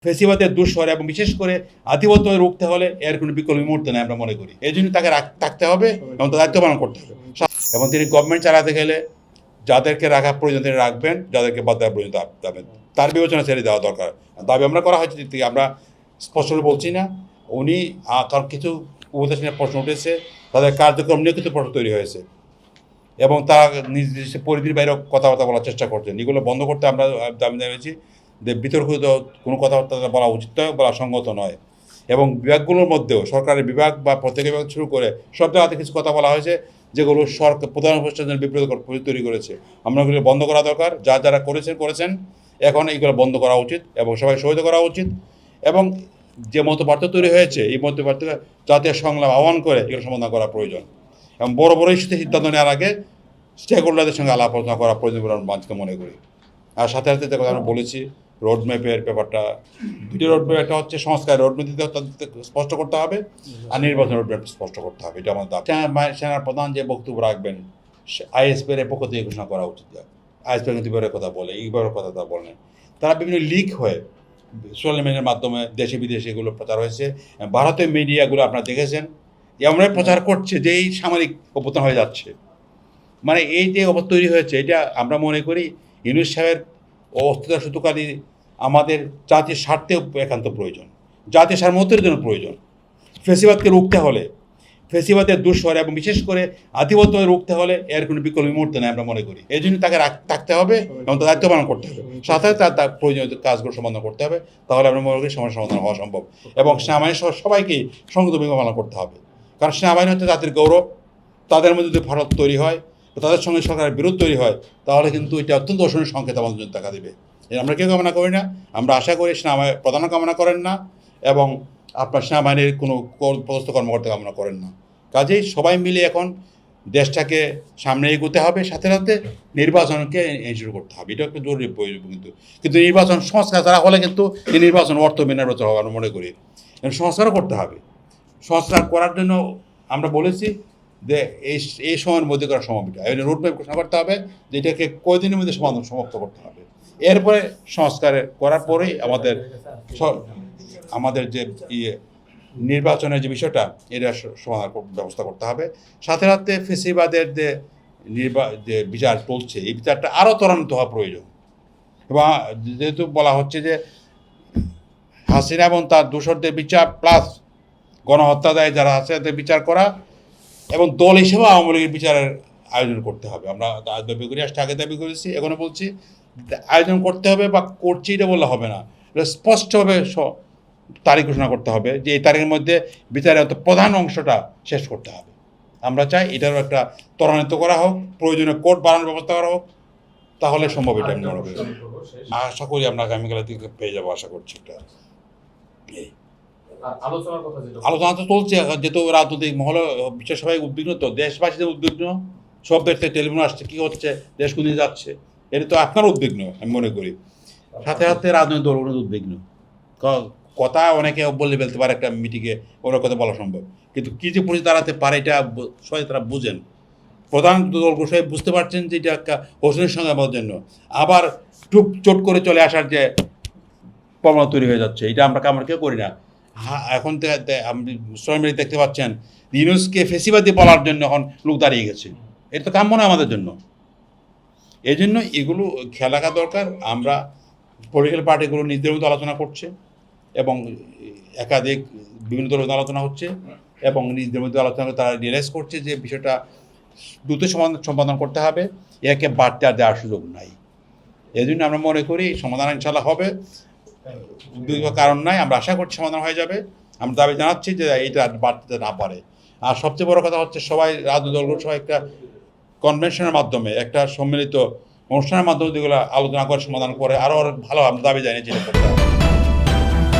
ফেসিবাদের দুঃস্বর এবং বিশেষ করে আধিপত্য রুখতে হলে এর কোনো বিকল্প মুহূর্তে নেই আমরা মনে করি। এই জন্য তাকে থাকতে হবে এবং তার দায়িত্ব পালন করতে হবে। এবং তিনি গভর্নমেন্ট চালাতে গেলে যাদেরকে রাখা প্রয়োজন তিনি রাখবেন, যাদেরকে বাদ দেওয়া প্রয়োজন দেবেন, তার বিবেচনা ছেড়ে দেওয়া দরকার। দাবি আমরা করা হয়েছে, আমরা স্পষ্ট বলছি না। উনি কারণ কিছু উপদেশ নিয়ে প্রশ্ন উঠেছে, তাদের কার্যক্রম নিয়ে কিছু প্রশ্ন তৈরি হয়েছে এবং তারা নিজ পরিধির বাইরেও কথাবার্তা বলার চেষ্টা করছেন। এগুলো বন্ধ করতে আমরা দাবি জানিয়েছি যে বিতর্কিত কোনো কথাবার্তা বলা উচিত নয়, বলা সঙ্গত নয়। এবং বিভাগগুলোর মধ্যেও সরকারের বিভাগ বা প্রত্যেক বিভাগ শুরু করে সব জায়গাতে কিছু কথা বলা হয়েছে যেগুলো সরকার প্রধান উপদেষ্টার জন্য বিপরীত তৈরি করেছে। আমরা এগুলো বন্ধ করা দরকার। যারা করেছেন এখন এইগুলো বন্ধ করা উচিত এবং সবাই সহযোগিতা করা উচিত। এবং যে মতপার্থক্য তৈরি হয়েছে এই মতপার্থক্য জাতীয় সংলাপ আহ্বান করে এগুলো সমাধান করা প্রয়োজন এবং বড় ইস্যুতে সিদ্ধান্ত নেওয়ার আগে স্টেক হোল্ডারদের সঙ্গে আলাপ আলোচনা করা প্রয়োজন বলে আমরা বাঞ্ছিত মনে করি। আর সাথে সাথে যে কথা আমরা বলেছি রোডম্যাপের ব্যাপারটা, দুটি রোডম্যাপ, একটা হচ্ছে সংস্কার রোডম্যাপ দিতে স্পষ্ট করতে হবে আর নির্বাচন রোডম্যাপ স্পষ্ট করতে হবে। এটা আমাদের দাবি। সেনার প্রধান যে বক্তব্য রাখবেন আইএসপির পক্ষ থেকে ঘোষণা করা উচিত। আইএসপি কিন্তু বিভাগের কথা বলে, এইভাবে কথা তা বলেন। তারা বিভিন্ন লিক হয়ে সোশ্যাল মিডিয়ার মাধ্যমে দেশে বিদেশে এগুলো প্রচার হয়েছে। ভারতীয় মিডিয়াগুলো আপনারা দেখেছেন এমনভাবে প্রচার করছে যে এই সামরিক অভ্যুত্থান হয়ে যাচ্ছে। মানে এই যে অবস্থা তৈরি হয়েছে, এটা আমরা মনে করি ইউনূস সাহেবের অস্তিত্ব সূত্রকারী আমাদের জাতীয় স্বার্থে একান্ত প্রয়োজন, জাতীয় সার্বভৌমত্বের জন্য প্রয়োজন। ফেসিবাদকে রুখতে হলে, ফেসিবাদের দুঃস্বর এবং বিশেষ করে আধিপত্য রুখতে হলে এর কোনো বিকল্প মুহূর্তে নেই আমরা মনে করি। এই জন্য তাকে থাকতে হবে এবং তার দায়িত্ব পালন করতে হবে। সাথে তার প্রয়োজনীয় কাজগুলো সমাধান করতে হবে। তাহলে আমরা মনে করি সমস্যার সমাধান হওয়া সম্ভব। এবং সেনাবাহিনী সহ সবাইকেই সংযত ভূমিকা পালন করতে হবে। কারণ সেনাবাহিনী হচ্ছে জাতির গৌরব। তাদের মধ্যে যদি ফাটল তৈরি হয়, তাদের সঙ্গে সরকারের বিরোধ তৈরি হয়, তাহলে কিন্তু এটা অত্যন্ত অশনীয় সংকেত আমাদের জন্য দেখা দেবে। আমরা কেউ কামনা করি না। আমরা আশা করি সেনাবাহিনী প্রধানও কামনা করেন না এবং আপনার সেনাবাহিনীর কোনো পদস্থ কর্মকর্তা কামনা করেন না। কাজেই সবাই মিলে এখন দেশটাকে সামনে এগোতে হবে, সাথে সাথে নির্বাচনকে এনশিওর করতে হবে। এটা একটু জরুরি প্রয়োজন। কিন্তু নির্বাচন সংস্কার ছাড়া হলে কিন্তু এই নির্বাচন অর্থ নির্বাচন হবে আমরা মনে করি। সংস্কারও করতে হবে। সংস্কার করার জন্য আমরা বলেছি যে এই সময়ের মধ্যে করা সম্ভব। এই রোডম্যাপ ঘোষণা করতে হবে যে এটাকে কয়দিনের মধ্যে সমাপ্ত করতে হবে। এরপরে সংস্কার করার পরেই আমাদের যে নির্বাচনের যে বিষয়টা এটা সমাধান ব্যবস্থা করতে হবে। সাথে সাথে ফেসিবাদের যে বিচার চলছে এই বিচারটা আরও ত্বরান্বিত হওয়া প্রয়োজন। এবং যেহেতু বলা হচ্ছে যে হাসিনা এবং তার দোসরদের বিচার প্লাস গণহত্যা দায় যারা আছে তাদের বিচার করা এবং দল হিসেবে আওয়ামী লীগের বিচারের আয়োজন করতে হবে। আমরা দাবি করি, আসতে আগে দাবি করেছি, এখনও বলছি আয়োজন করতে হবে বা করছি এটা বললে হবে না। এটা স্পষ্টভাবে তারিখ ঘোষণা করতে হবে যে এই তারিখের মধ্যে বিচারের প্রধান অংশটা শেষ করতে হবে। আমরা চাই এটারও একটা ত্বরান্বিত করা হোক, প্রয়োজনীয় কোর্ট বাড়ানোর ব্যবস্থা করা হোক, তাহলে সম্ভব। এটা আমি মনে করি, আশা করি আমরা আগামীকালের দিকে পেয়ে যাবো, আশা করছি। এটা আলোচনা তো চলছে, যেহেতু রাজনৈতিক মহলে বিশ্বের সবাই উদ্বিগ্ন, তো দেশবাসীদের উদ্বিগ্ন, সব দেশ থেকে টেলিফোন আসছে কী হচ্ছে, দেশ কোন দিকে যাচ্ছে, এটা তো আপনার উদ্বিগ্ন আমি মনে করি। সাথে সাথে রাজনৈতিক দলগুলো উদ্বিগ্ন। কথা অনেকে বলে ফেলতে পারে একটা মিটিংয়ে, ওরা কথা বলা সম্ভব, কিন্তু কী যে পুলিশ দাঁড়াতে পারে এটা সবাই তারা বুঝেন। প্রধান দলগুলো সবাই বুঝতে পারছেন যে এটা একটা হোসেনের সঙ্গে আমাদের জন্য আবার চোট করে চলে আসার যে প্রবণতা তৈরি হয়ে যাচ্ছে, এটা আমরা কেউ করি না। এখন আপনি সোশ্যাল মিডিয়া দেখতে পাচ্ছেন ইউনূসকে ফেসিবাদী বলার জন্য এখন লোক দাঁড়িয়ে গেছে। এটা তো কাম্য নয় আমাদের জন্য। এই জন্য এগুলো খেয়াল রাখা দরকার। আমরা পলিটিক্যাল পার্টিগুলো নিজেদের মধ্যে আলোচনা করছে এবং একাধিক বিভিন্ন ধরনের আলোচনা হচ্ছে এবং নিজেদের মধ্যে আলোচনা করে তারা রিয়েলাইজ করছে যে বিষয়টা দ্রুত সমাধান করতে হবে, একে বাড়তে আর দেওয়ার সুযোগ নাই। এই জন্য আমরা মনে করি সমাধান ইনশাল্লাহ হবে, কারণ নাই। আমরা আশা করছি সমাধান হয়ে যাবে। আমরা দাবি জানাচ্ছি যে এইটা বাড়তে না পারে। আর সবচেয়ে বড় কথা হচ্ছে সবাই রাজনৈতিক দলগুলো সবাই একটা কনভেনশনের মাধ্যমে, একটা সম্মিলিত অনুষ্ঠানের মাধ্যমে যেগুলো আলোচনা করে সমাধান করে আরও ভালো আমরা দাবি জানিয়েছি এটা করতে হবে।